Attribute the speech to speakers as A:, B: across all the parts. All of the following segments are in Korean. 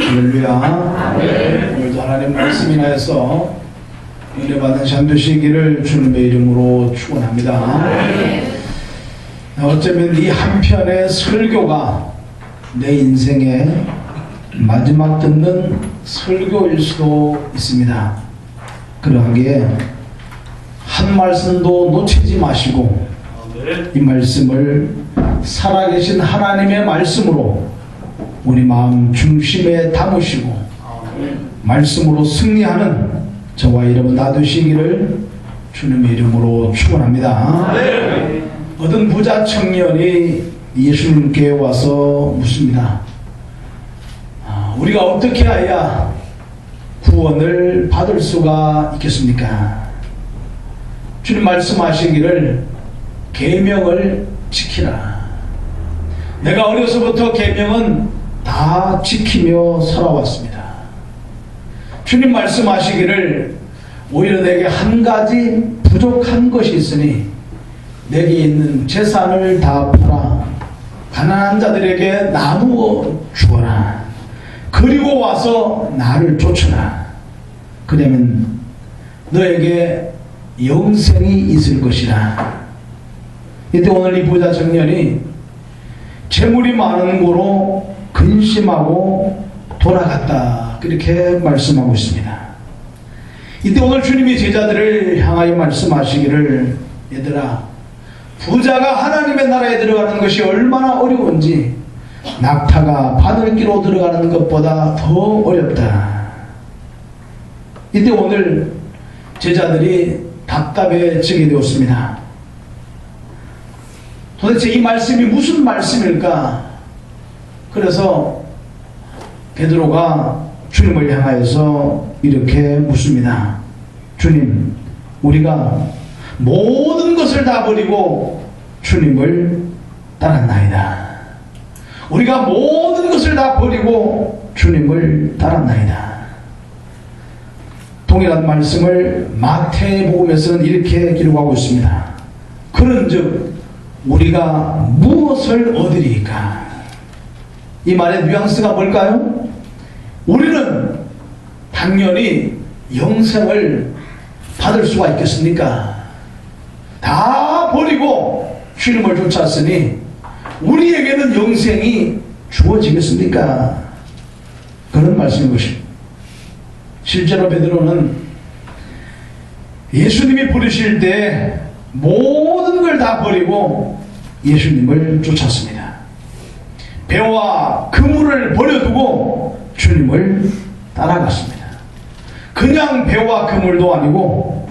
A: 할렐루야. 오늘도 하나님 말씀 인하여서 은혜 받은 참 되시기를 주님의 이름으로 축원합니다. 어쩌면 이 한편의 설교가 내 인생의 마지막 듣는 설교일 수도 있습니다. 그러하기에 한 말씀도 놓치지 마시고 이 말씀을 살아계신 하나님의 말씀으로 우리 마음 중심에 담으시고 말씀으로 승리하는 저와 여러분 다 되시기를 주님의 이름으로 축원합니다. 어떤 부자 청년이 예수님께 와서 묻습니다. 우리가 어떻게 해야 구원을 받을 수가 있겠습니까? 주님 말씀하시기를 계명을 지키라. 내가 어려서부터 계명은 다 지키며 살아왔습니다. 주님 말씀하시기를 오히려 내게 한 가지 부족한 것이 있으니 내게 있는 재산을 다 팔아 가난한 자들에게 나누어 주어라. 그리고 와서 나를 쫓으라. 그러면 너에게 영생이 있을 것이라. 이때 오늘 이 부자 청년이 재물이 많은 고로 근심하고 돌아갔다. 그렇게 말씀하고 있습니다. 이때 오늘 주님이 제자들을 향하여 말씀하시기를 얘들아, 부자가 하나님의 나라에 들어가는 것이 얼마나 어려운지 낙타가 바늘기로 들어가는 것보다 더 어렵다. 이때 오늘 제자들이 답답해지게 되었습니다. 도대체 이 말씀이 무슨 말씀일까? 그래서 베드로가 주님을 향하여서 이렇게 묻습니다. 주님, 우리가 모든 것을 다 버리고 주님을 따랐나이다. 우리가 모든 것을 다 버리고 주님을 따랐나이다. 동일한 말씀을 마태복음에서는 이렇게 기록하고 있습니다. 그런즉 우리가 무엇을 얻으리까? 이 말의 뉘앙스가 뭘까요? 우리는 당연히 영생을 받을 수가 있겠습니까? 다 버리고 주님을 쫓았으니 우리에게는 영생이 주어지겠습니까? 그런 말씀인 것입니다. 실제로 베드로는 예수님이 부르실 때 모든 걸 다 버리고 예수님을 쫓았습니다. 배와 그물을 버려두고 주님을 따라갔습니다. 그냥 배와 그물도 아니고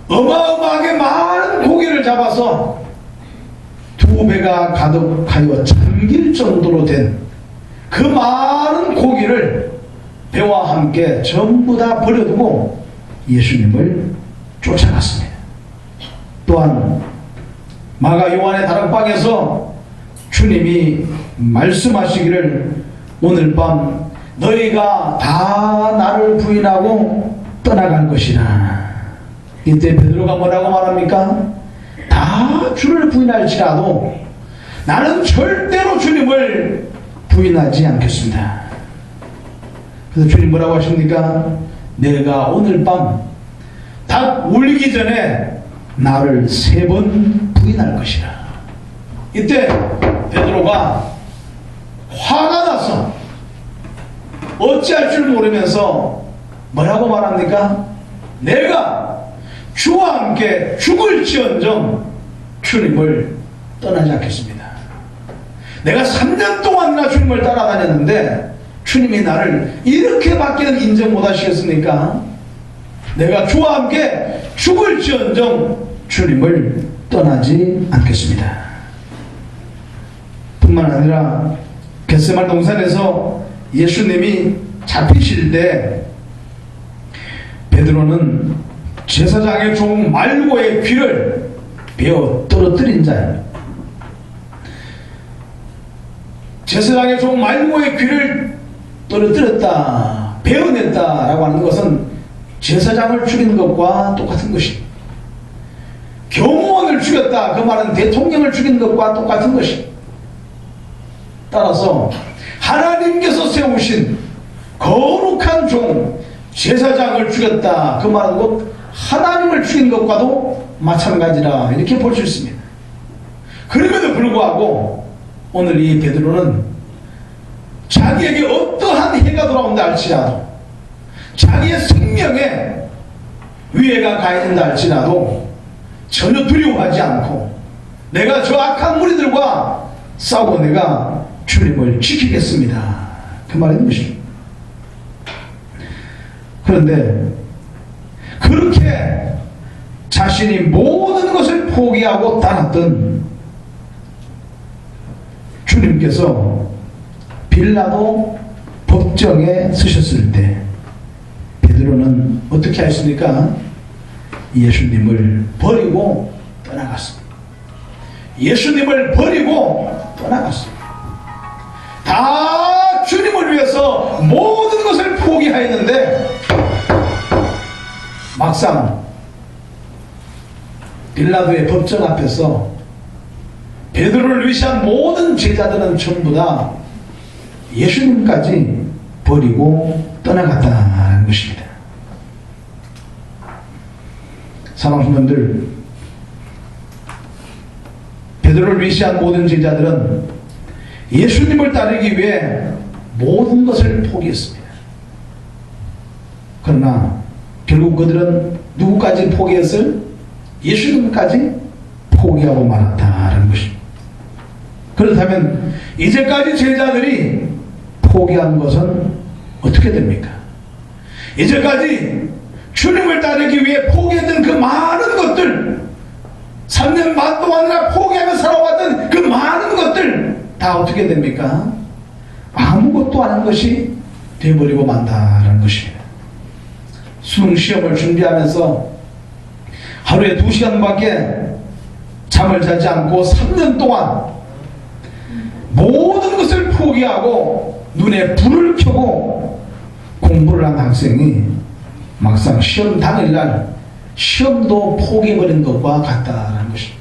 A: 어마어마하게 많은 고기를 잡아서 두 배가 가득하여 잠길 정도로 된 그 많은 고기를 배와 함께 전부 다 버려두고 예수님을 쫓아갔습니다. 또한 마가 요한의 다락방에서 주님이 말씀하시기를 오늘 밤 너희가 다 나를 부인하고 떠나갈 것이라. 이때 베드로가 뭐라고 말합니까? 다 주를 부인할지라도 나는 절대로 주님을 부인하지 않겠습니다. 그래서 주님 뭐라고 하십니까? 내가 오늘 밤 닭 울기 전에 나를 3번 부인할 것이라. 이때 베드로가 화가 나서 어찌할 줄 모르면서 뭐라고 말합니까? 내가 주와 함께 죽을지언정 주님을 떠나지 않겠습니다. 내가 3년 동안이나 주님을 따라다녔는데 주님이 나를 이렇게밖에는 인정 못 하시겠습니까? 내가 주와 함께 죽을지언정 주님을 떠나지 않겠습니다. 뿐만 아니라 겟세마네 동산에서 예수님이 잡히실 때 베드로는 제사장의 종 말고의 귀를 베어 떨어뜨린 자입니다. 제사장의 종 말고의 귀를 떨어뜨렸다, 베어냈다라고 하는 것은 제사장을 죽인 것과 똑같은 것입니다. 경호원을 죽였다, 그 말은 대통령을 죽인 것과 똑같은 것입니다. 따라서 하나님께서 세우신 거룩한 종 제사장을 죽였다. 그 말은 곧 하나님을 죽인 것과도 마찬가지라 이렇게 볼 수 있습니다. 그럼에도 불구하고 오늘 이 베드로는 자기에게 어떠한 해가 돌아온다 할지라도, 자기의 생명에 위해가 가해진다 할지라도 전혀 두려워하지 않고 내가 저 악한 무리들과 싸우고 내가 주님을 지키겠습니다. 그 말인 것입니다. 그런데 그렇게 자신이 모든 것을 포기하고 따랐던 주님께서 빌라도 법정에 서셨을 때 베드로는 어떻게 하였습니까? 예수님을 버리고 떠나갔습니다. 예수님을 버리고 떠나갔습니다. 다 주님을 위해서 모든 것을 포기하였는데 막상 빌라도의 법정 앞에서 베드로를 위시한 모든 제자들은 전부 다 예수님까지 버리고 떠나갔다는 것입니다. 사랑하는 성도님들, 베드로를 위시한 모든 제자들은 예수님을 따르기 위해 모든 것을 포기했습니다. 그러나 결국 그들은 누구까지 포기했을? 예수님까지 포기하고 말았다는 것입니다. 그렇다면 이제까지 제자들이 포기한 것은 어떻게 됩니까? 이제까지 주님을 따르기 위해 포기했던 그 많은 것들, 3년 반 동안이나 포기하며 살아왔던 그 많은 것들 다 어떻게 됩니까? 아무것도 아닌 것이 되어버리고 만다라는 것입니다. 수능 시험을 준비하면서 하루에 2시간밖에 잠을 자지 않고 3년 동안 모든 것을 포기하고 눈에 불을 켜고 공부를 한 학생이 막상 시험 당일날 시험도 포기해버린 것과 같다는 것입니다.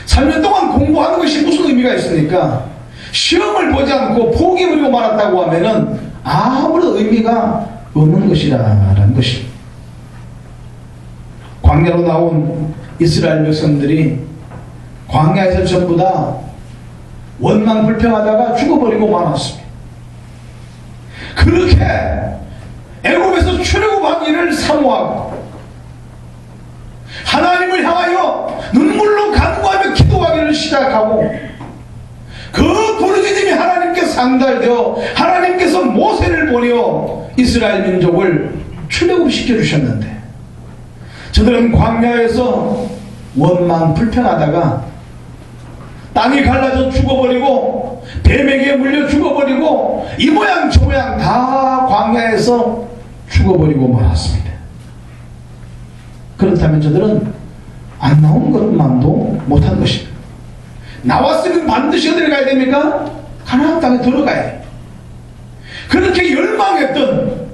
A: 3년 동안 공부하는 것이 무슨 의미가 있습니까? 시험을 보지 않고 포기해버리고 말았다고 하면은 아무런 의미가 없는 것이라는 것입니다. 광야로 나온 이스라엘 백성들이 광야에서 전부 다 원망 불평하다가 죽어버리고 말았습니다. 그렇게 애굽에서 출애굽하기를 사모하고 하나님을 향하여 눈물로 간구하며 기도하기를 시작하고 그 부르짖음이 하나님께 상달되어 하나님께서 모세를 보내어 이스라엘 민족을 출애굽시켜 주셨는데 저들은 광야에서 원망 불평하다가 땅이 갈라져 죽어버리고 뱀에게 물려 죽어버리고 이 모양 저 모양 다 광야에서 죽어버리고 말았습니다. 그렇다면 저들은 안 나온 것만도 못한 것입니다. 나왔으면 반드시 어디를 가야 됩니까? 가나안 땅에 들어가야 돼요. 그렇게 열망했던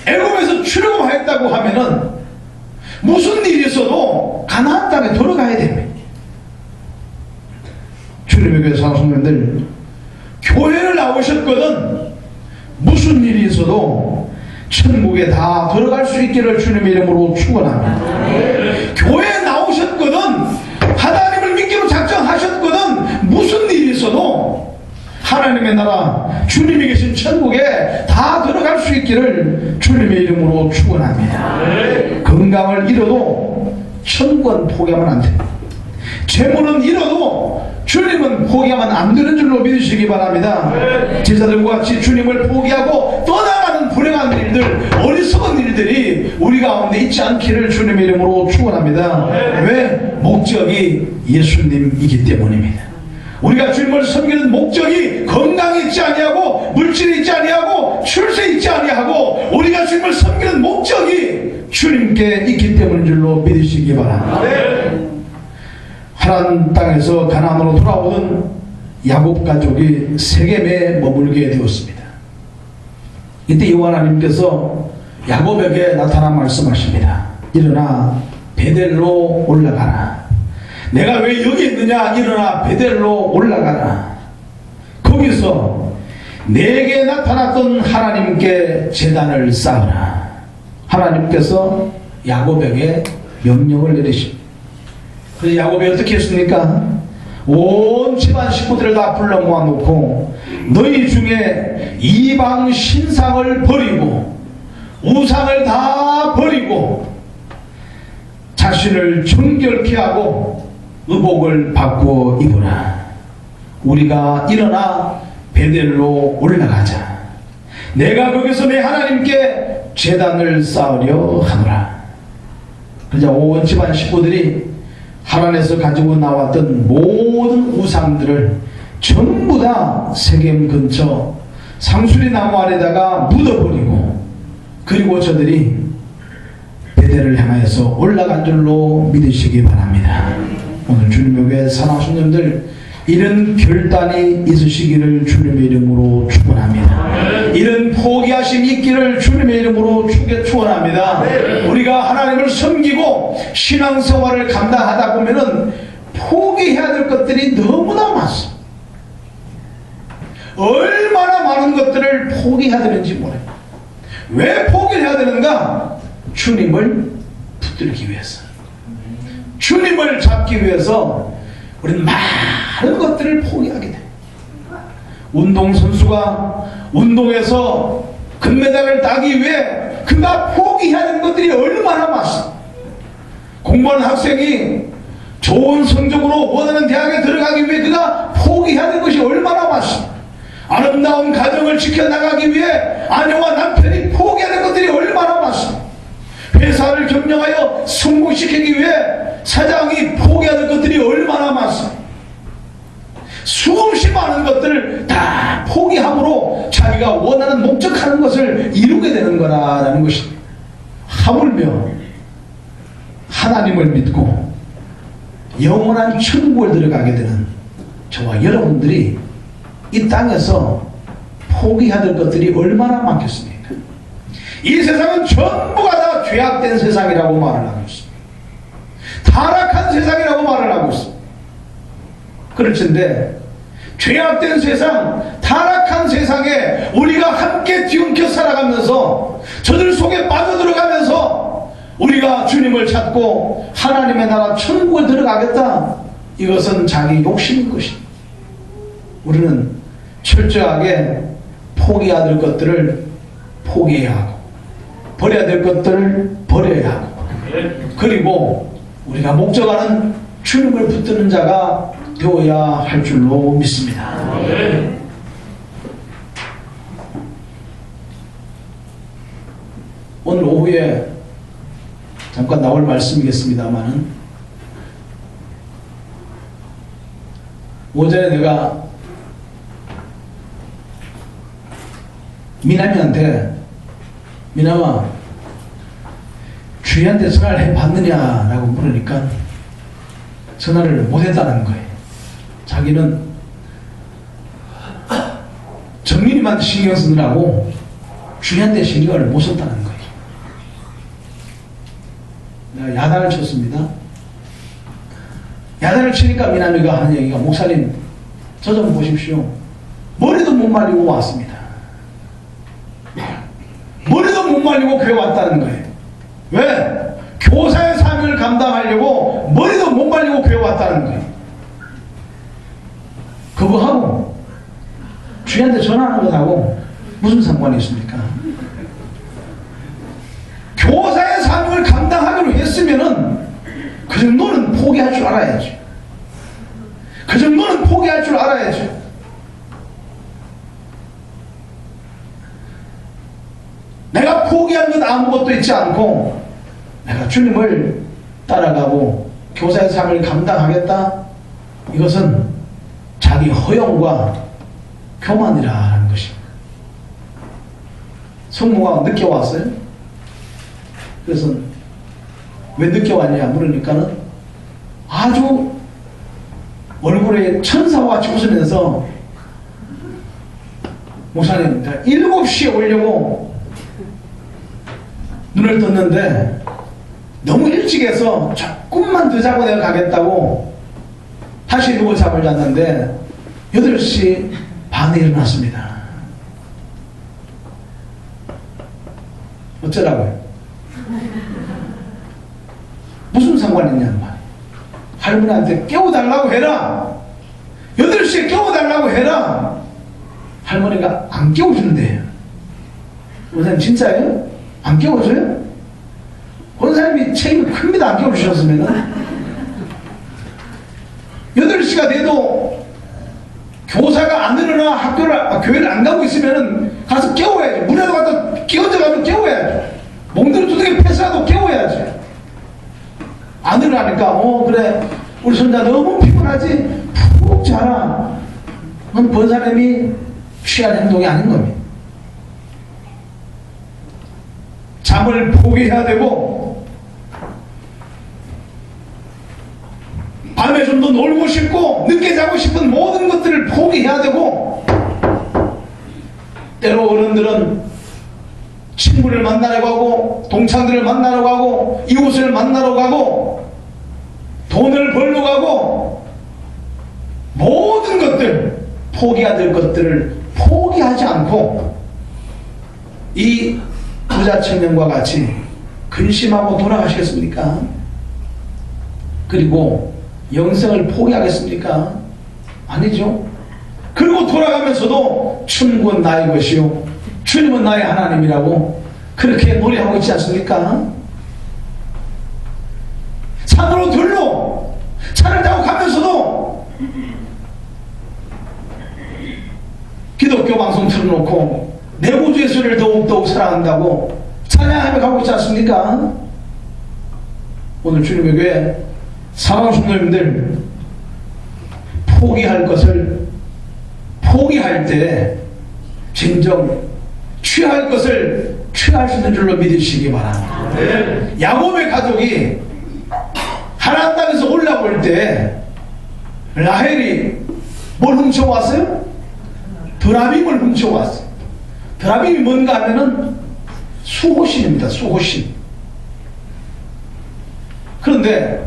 A: 애굽에서 출애굽하였다고 하면은 무슨 일이 있어도 가나안 땅에 들어가야 됩니다. 주님의 교회 사랑하는 교회를 나오셨거든 무슨 일이 있어도 천국에 다 들어갈 수 있기를 주님의 이름으로 축원합니다. 교회에 나오셨거든 하나님을 믿기로 작정하셨거든 무슨 일이 있어도 하나님의 나라 주님이 계신 천국에 다 들어갈 수 있기를 주님의 이름으로 축원합니다. 건강을 잃어도 천국은 포기하면 안 됩니다. 재물은 잃어도 주님은 포기하면 안 되는 줄로 믿으시기 바랍니다. 제자들과 같이 주님을 포기하고 떠나가는 불행한 일들, 어리석은 일들이 우리 가운데 있지 않기를 주님의 이름으로 축원합니다. 왜? 목적이 예수님이기 때문입니다. 우리가 주님을 섬기는 목적이 건강이 있지 아니하고 물질이 있지 아니하고 출세 있지 아니하고 우리가 주님을 섬기는 목적이 주님께 있기 때문인 줄로 믿으시기 바랍니다. 하나님 땅에서 가나안으로 돌아오던 야곱 가족이 세겜에 머물게 되었습니다. 이때 여호와 하나님께서 야곱에게 나타나 말씀하십니다. 일어나 베델로 올라가라. 내가 왜 여기 있느냐? 일어나 베델로 올라가라. 거기서 내게 나타났던 하나님께 제단을 쌓으라. 하나님께서 야곱에게 명령을 내리십니다. 그래서 야곱이 어떻게 했습니까? 온 집안 식구들을 다 불러 모아놓고 너희 중에 이방 신상을 버리고 우상을 다 버리고 자신을 정결케 하고 의복을 바꾸어 입으라. 우리가 일어나 베델로 올라가자. 내가 거기서 내 하나님께 제단을 쌓으려 하노라. 그러자 온 집안 식구들이 하란에서 가지고 나왔던 모든 우상들을 전부 다 세겜 근처 상수리 나무 아래다가 묻어버리고, 그리고 저들이 베델을 향하여서 올라간 줄로 믿으시기 바랍니다. 오늘 주님의 교회 사랑하신 분들, 이런 결단이 있으시기를 주님의 이름으로 축원합니다. 이런 포기하심 있기를 주님의 이름으로 축원합니다. 우리가 하나님을 섬기고 신앙생활을 감당하다 보면은 포기해야 될 것들이 너무나 많습니다. 얼마나 많은 것들을 포기해야 되는지 몰라요. 왜 포기를 해야 되는가? 주님을 붙들기 위해서, 주님을 잡기 위해서 우리는 많은 것들을 포기하게 돼. 운동선수가 운동에서 금메달을 따기 위해 그가 포기해야 되는 것들이 얼마나 많습니다. 공부하는 학생이 좋은 성적으로 원하는 대학에 들어가기 위해 그가 포기해야 되는 것이 얼마나 많습니다. 아름다운 가정을 지켜나가기 위해 아내와 남편이 포기해야 되는 것들이 얼마나 많습니다. 회사를 경영하여 성공시키기 위해 사장이 포기해야 될 것들이 얼마나 많습니다. 수없이 많은 것들을 다 포기함으로 자기가 원하는 목적하는 것을 이루게 되는 거라는 것입니다. 하물며 하나님을 믿고 영원한 천국을 들어가게 되는 저와 여러분들이 이 땅에서 포기해야 될 것들이 얼마나 많겠습니까? 이 세상은 전부가 다 죄악된 세상이라고 말을 하고 있습니다. 타락한 세상이라고 말을 하고 있습니다. 그렇지인데 죄악된 세상, 타락한 세상에 우리가 함께 뒤엉켜 살아가면서 저들 속에 빠져들어가면서 우리가 주님을 찾고 하나님의 나라 천국을 들어가겠다, 이것은 자기 욕심인 것입니다. 우리는 철저하게 포기해야 될 것들을 포기해야 하고 버려야 될 것들을 버려야 하고, 그리고 우리가 목적하는 주님을 붙드는 자가 되어야 할 줄로 믿습니다. 오늘 오후에 잠깐 나올 말씀이겠습니다만은, 오전에 내가 미남이한테, 미남아 주희한테 전화를 해봤느냐라고 물으니까 전화를 못했다는 거예요. 자기는 정민이만 신경 쓰느라고 주희한테 신경을 못 썼다는 거예요. 내가 야단을 쳤습니다. 야단을 치니까 미남이가 하는 얘기가, 목사님 저 좀 보십시오. 머리도 못 말리고 왔습니다. 머리도 못 말리고 교회 왔다는 거예요. 왜? 교사의 사명을 감당하려고 머리도 못 말리고 교회 왔다는 거예요. 그거 하고 주희한테 전화하는 것하고 무슨 상관이 있습니까? 교사의 사명을 감당하기로 했으면은 그 정도는 포기할 줄 알아야죠. 그 정도는 포기할 줄 알아야죠. 내가 포기한 것 아무것도 있지 않고 내가 주님을 따라가고 교사의 삶을 감당하겠다, 이것은 자기 허영과 교만이라는 것입니다. 성모가 늦게 왔어요. 그래서 왜 늦게 왔냐 물으니까는 아주 얼굴에 천사와 같이 웃으면서, 목사님 7시에 오려고 눈을 떴는데 너무 일찍 해서 조금만 더 자고 내가 가겠다고 다시 누워 잠을 잤는데 8시 반에 일어났습니다. 어쩌라고요? 무슨 상관이 있냐는 말이에요. 할머니한테 깨워달라고 해라. 8시에 깨워달라고 해라. 할머니가 안 깨워준대요. 원사님 진짜예요? 안 깨워줘요? 원사님이 책임이 큽니다. 안 깨워주셨으면 8시가 돼도 교사가 안 일어나 교회를 안 가고 있으면 가서 깨워야죠. 문에도 가서 끼얹어가지고 깨워야죠. 몽둥이 두둑이 패스라도 깨워야지. 안 일어나니까 그래 우리 손자 너무 피곤하지? 푹 자라. 그건 권사님이 취할 행동이 아닌 겁니다. 잠을 포기해야 되고 밤에 좀 더 놀고 싶고 늦게 자고 싶은 모든 것들을 포기해야 되고 때로 어른들은 친구를 만나러 가고 동창들을 만나러 가고 이웃을 만나러 가고 돈을 벌러 가고 모든 것들 포기해야 될 것들을 포기하지 않고 이 부자 청년과 같이 근심하고 돌아가시겠습니까? 그리고 영생을 포기하겠습니까? 아니죠. 그리고 돌아가면서도 천국은 나의 것이요 주님은 나의 하나님이라고 그렇게 노래하고 있지 않습니까? 산으로 들로 차를 타고 가면서도 기독교 방송 틀어놓고 내 구주 예수를 더욱더욱 사랑한다고 찬양하며 가고 있지 않습니까? 오늘 주님의 교회 사랑하는 성도님들, 포기할 것을 포기할 때 진정 취할 것을 취할 수 있는 줄로 믿으시기 바랍니다. 네. 야곱의 가족이 하나님 땅에서 올라올 때 라헬이 뭘 훔쳐왔어요? 드라빔을 훔쳐왔어요. 드라빔이 뭔가 하면은 수호신입니다. 수호신. 그런데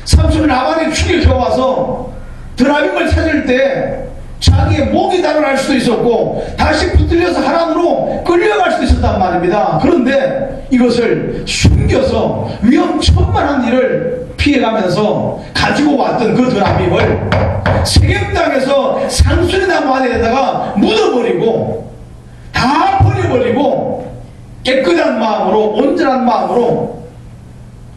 A: 삼손 라반이 추격해와서 드라빔을 찾을 때 자기의 목이 달아날 수도 있었고 다시 붙들려서 하란으로 끌려갈 수도 있었단 말입니다. 그런데 이것을 숨겨서 위험천만한 일을 피해가면서 가지고 왔던 그 드라빔을 세겜 땅에서 상수리 나무 안에다가 묻어버리고 다 버려버리고 깨끗한 마음으로 온전한 마음으로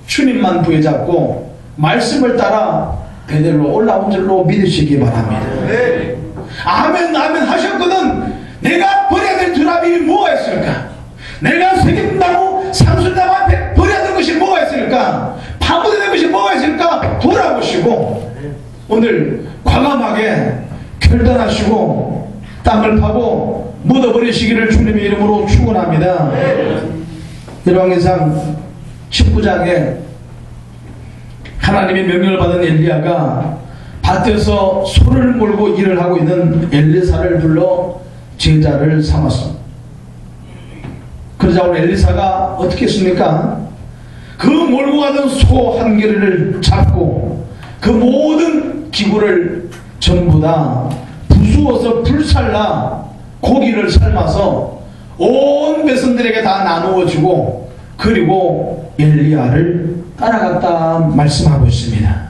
A: 주님만 부여잡고 말씀을 따라 베델로 올라온 줄로 믿으시기 바랍니다. 네. 아멘 아멘 하셨거든. 내가 버려야 될 드라빔이 뭐가 있을까? 내가 세겜나무 상수리나무 앞에 버려야 될 것이 뭐가 있을까? 파묻어야 될 것이 뭐가 있을까? 돌아보시고 오늘 과감하게 결단하시고 땅을 파고 묻어버리시기를 주님의 이름으로 축원합니다. 열왕기상 19장에 하나님의 명령을 받은 엘리야가 밭에서 소를 몰고 일을 하고 있는 엘리사를 불러 제자를 삼았어. 그러자 오늘 엘리사가 어떻게 했습니까? 그 몰고 가던 소 한 개를 잡고 그 모든 기구를 전부 다 부수어서 불살라 고기를 삶아서 온 백성들에게 다 나누어 주고 그리고 엘리야를 따라갔다 말씀하고 있습니다.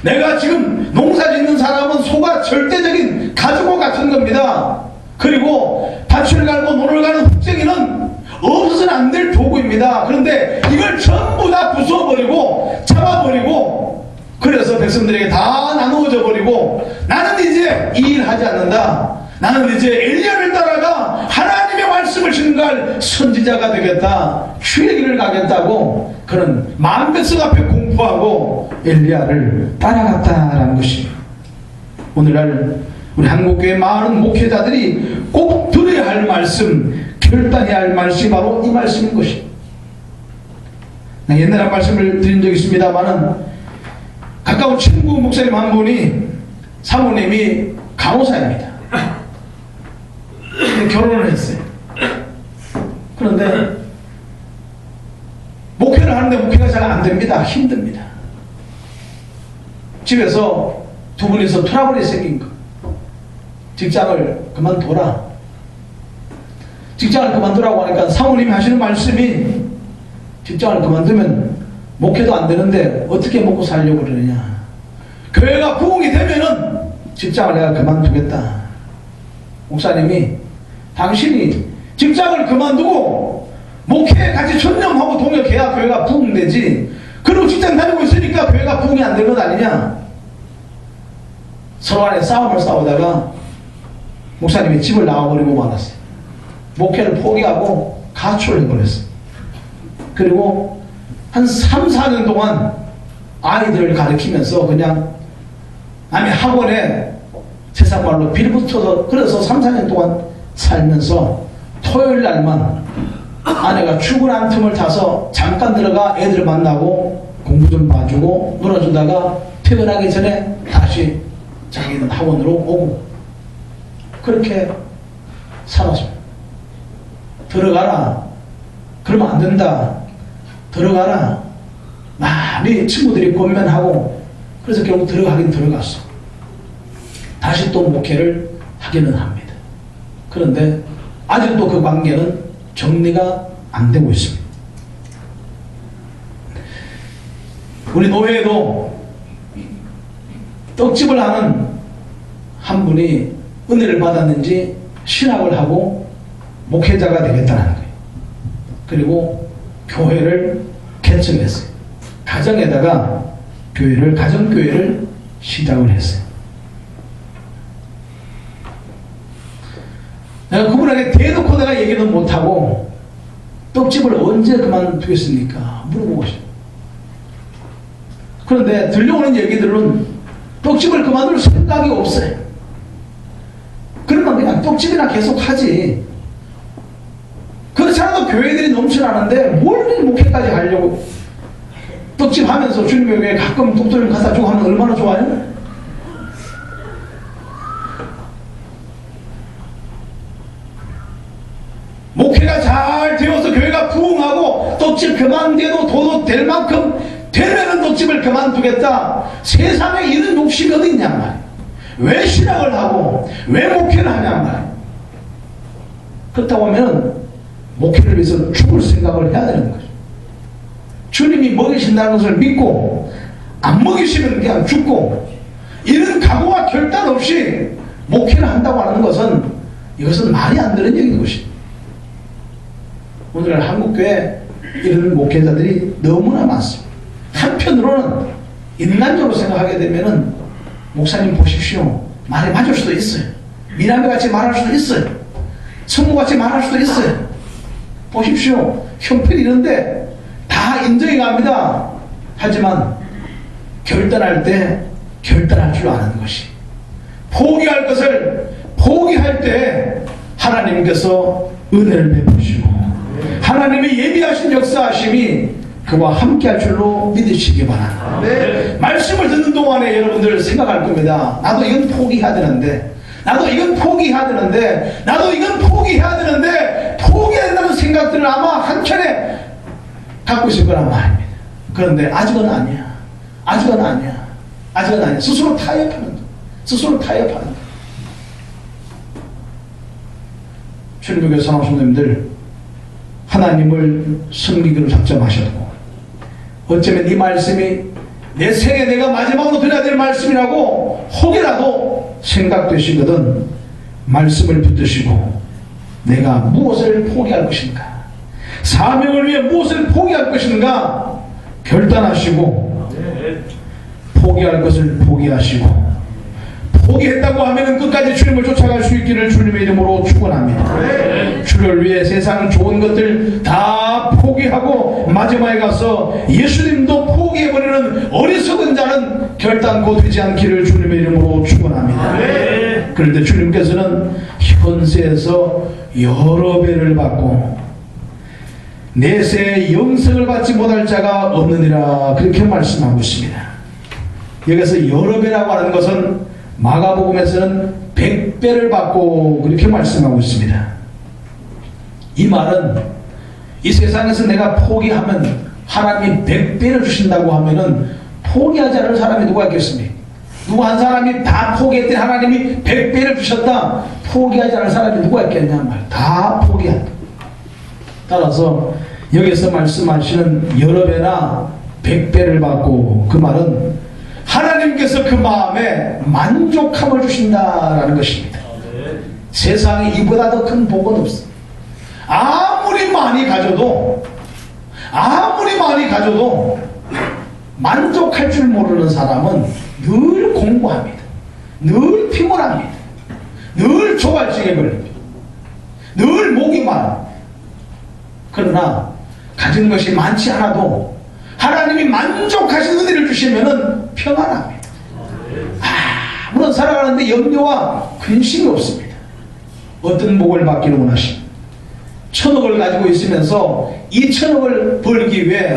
A: 내가 지금 농사 짓는 사람은 소가 절대적인 가족과 같은 겁니다. 그리고 밭을 갈고 논을 가는 훅쟁이는 없어서는 안 될 도구입니다. 그런데 이걸 전부 다 부숴버리고 잡아버리고 그래서 백성들에게 다 나누어져 버리고 나는 이제 이 일 하지 않는다. 나는 이제 엘리야를 따라가 하나님의 말씀을 증거할 선지자가 되겠다. 주의 길을 가겠다고 그런 만 백성 앞에 공포하고 엘리야를 따라갔다라는 것입니다. 오늘날 우리 한국교회 많은 목회자들이 꼭 들어야 할 말씀, 결단해야 할 말씀이 바로 이 말씀인 것입니다. 옛날에 한 말씀을 드린 적이 있습니다만은 가까운 친구 목사님 한 분이 사모님이 간호사입니다. 결혼을 했어요. 그런데 목회를 하는데 목회가 잘 안됩니다. 힘듭니다. 집에서 두 분이서 트러블이 생긴 거. 직장을 그만둬라. 직장을 그만두라고 하니까 사모님이 하시는 말씀이 직장을 그만두면 목회도 안 되는데 어떻게 먹고 살려고 그러느냐. 교회가 부흥이 되면은 직장을 내가 그만두겠다. 목사님이 당신이 직장을 그만두고 목회에 같이 전념하고 동역해야 교회가 부흥되지. 그리고 직장 다니고 있으니까 교회가 부흥이 안 된 것 아니냐. 서로 간에 싸움을 싸우다가 목사님이 집을 나와버리고 말았어요. 목회를 포기하고 가출을 해버렸어요. 그리고 한 3, 4년 동안 아이들을 가르치면서 그냥 남의 학원에 세상 말로 빌붙어서 그래서 3, 4년 동안 살면서 토요일 날만 아내가 출근한 틈을 타서 잠깐 들어가 애들 만나고 공부 좀 봐주고 놀아주다가 퇴근하기 전에 다시 자기는 학원으로 오고 그렇게 살았습니다. 들어가라. 그러면 안 된다. 들어가라. 많이 친구들이 권면하고 그래서 결국 들어가긴 들어갔어. 다시 또 목회를 하기는 합니다. 그런데 아직도 그 관계는 정리가 안 되고 있습니다. 우리 노회에도 떡집을 하는 한 분이 은혜를 받았는지 신학을 하고 목회자가 되겠다는 거예요. 그리고 교회를 개척했어요. 가정에다가 가정교회를 시작을 했어요. 내가 그분에게 대놓고 내가 얘기는 못하고 떡집을 언제 그만두겠습니까? 물어보고 싶어요. 그런데 들려오는 얘기들은 떡집을 그만둘 생각이 없어요. 그러면 그냥 떡집이나 계속 하지. 그렇지 않아도 교회들이 넘쳐나는데 뭘 목회까지 하려고. 떡집 하면서 주님의 교회에 가끔 떡도림 갖다 주고 하면 얼마나 좋아요? 목회가 잘 되어서 교회가 부흥하고 떡집 그만둬도 도도 될 만큼 되면은 떡집을 그만두겠다. 세상에 이런 욕심이 어디 있냐 말이야. 왜 신학을 하고 왜 목회를 하냐 말이야. 그렇다고 하면 목회를 위해서 죽을 생각을 해야 되는 거죠. 주님이 먹이신다는 것을 믿고 안 먹이시면 그냥 죽고 이런 각오와 결단 없이 목회를 한다고 하는 것은 이것은 말이 안 되는 얘기인 것입니다. 오늘날 한국교회 이런 목회자들이 너무나 많습니다. 한편으로는 인간적으로 생각하게 되면은 목사님 보십시오. 말이 맞을 수도 있어요. 미남이같이 말할 수도 있어요. 성모같이 말할 수도 있어요. 보십시오. 형편이 이런데 다 인정해 갑니다. 하지만 결단할 때 결단할 줄 아는 것이 포기할 것을 포기할 때 하나님께서 은혜를 베푸시고 하나님의 예비하신 역사하심이 그와 함께 할 줄로 믿으시기 바랍니다. 네. 말씀을 듣는 동안에 여러분들 생각할 겁니다. 나도 이건 포기해야 되는데 나도 이건 포기해야 되는데 나도 이건 포기해야 되는데 포기해야 된다는 생각들을 아마 한켠에 갖고 있을 거란 말입니다. 그런데 아직은 아니야. 아직은 아니야. 아직은 아니야. 스스로 타협하는 거. 스스로 타협하는 거. 주님의 사랑하는 성도님들 하나님을 섬기기로 작정하셨고 어쩌면 이 말씀이 내 생에 내가 마지막으로 드려야 될 말씀이라고 혹이라도 생각되시거든 말씀을 붙드시고 내가 무엇을 포기할 것인가 사명을 위해 무엇을 포기할 것인가 결단하시고 포기할 것을 포기하시고 포기했다고 하면 끝까지 주님을 쫓아갈 수 있기를 주님의 이름으로 축원합니다. 주를 위해 세상 좋은 것들 다 포기하고 마지막에 가서 예수님도 포기해버리는 어리석은 자는 결단코 되지 않기를 주님의 이름으로 축원합니다. 그런데 주님께서는 현세에서 여러 배를 받고 내세에 영생을 받지 못할 자가 없느니라 그렇게 말씀하고 있습니다. 여기서 여러 배라고 하는 것은 마가복음에서는 100배를 받고 그렇게 말씀하고 있습니다. 이 말은 이 세상에서 내가 포기하면 하나님이 100배를 주신다고 하면은 포기하지 않을 사람이 누가 있겠습니까? 누구 한 사람이 다 포기했더니 하나님이 100배를 주셨다. 포기하지 않을 사람이 누가 있겠냐 말. 다 포기한다. 따라서 여기서 말씀하시는 여러 배나 100배를 받고, 그 말은 하나님께서 그 마음에 만족함을 주신다라는 것입니다. 세상에 이보다 더 큰 복은 없어. 아무리 많이 가져도 만족할 줄 모르는 사람은 늘 공부합니다. 늘 피곤합니다. 늘 조갈증에 걸립니다. 늘 목이 마릅니다. 그러나 가진 것이 많지 않아도 하나님이 만족하신 은혜를 주시면은 평안합니다. 아무런 살아가는데 염려와 근심이 없습니다. 어떤 복을 받기를 원하십니까? 1,000억을 가지고 있으면서 이 1,000억을 벌기 위해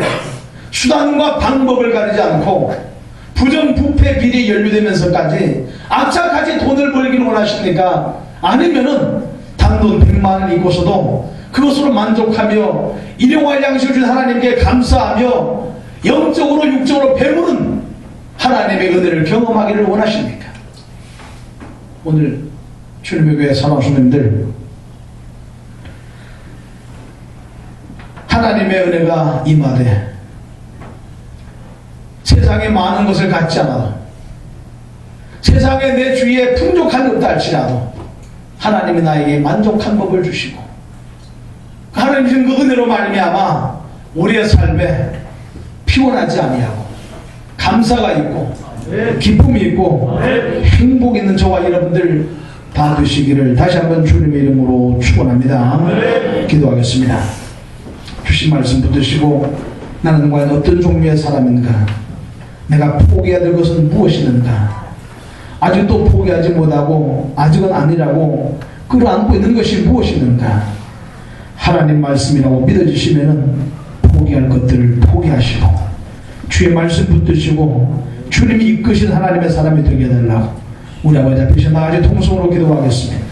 A: 수단과 방법을 가리지 않고 부정부패 비리에 연루되면서까지 악착같이 돈을 벌기를 원하십니까? 아니면은 단돈 100만 원을 있고서도 그것으로 만족하며 일용할 양식을 준 하나님께 감사하며 영적으로 육적으로 배부른 하나님의 은혜를 경험하기를 원하십니까? 오늘 주님의 교회 사랑하는 손님들, 하나님의 은혜가 임하되 세상에 많은 것을 갖지 않아도, 세상에 내 주위에 풍족한 것 없다 할지라도 하나님이 나에게 만족한 법을 주시고, 하나님 주신 그 은혜로 말미암아 우리의 삶에 피곤하지 아니하고 감사가 있고 기쁨이 있고 행복이 있는 저와 여러분들 다 되시기를 다시 한번 주님의 이름으로 축원합니다. 기도하겠습니다. 주신 말씀 붙드시고, 나는 과연 어떤 종류의 사람인가? 내가 포기해야 될 것은 무엇이는가? 아직도 포기하지 못하고 아직은 아니라고 끌어안고 있는 것이 무엇이는가? 하나님 말씀이라고 믿어주시면은 포기할 것들을 포기하시고 주의 말씀 붙드시고 주님이 이끄신 하나님의 사람이 되게 해달라고 우리 아버지 앞에 나아지 통성으로 기도하겠습니다.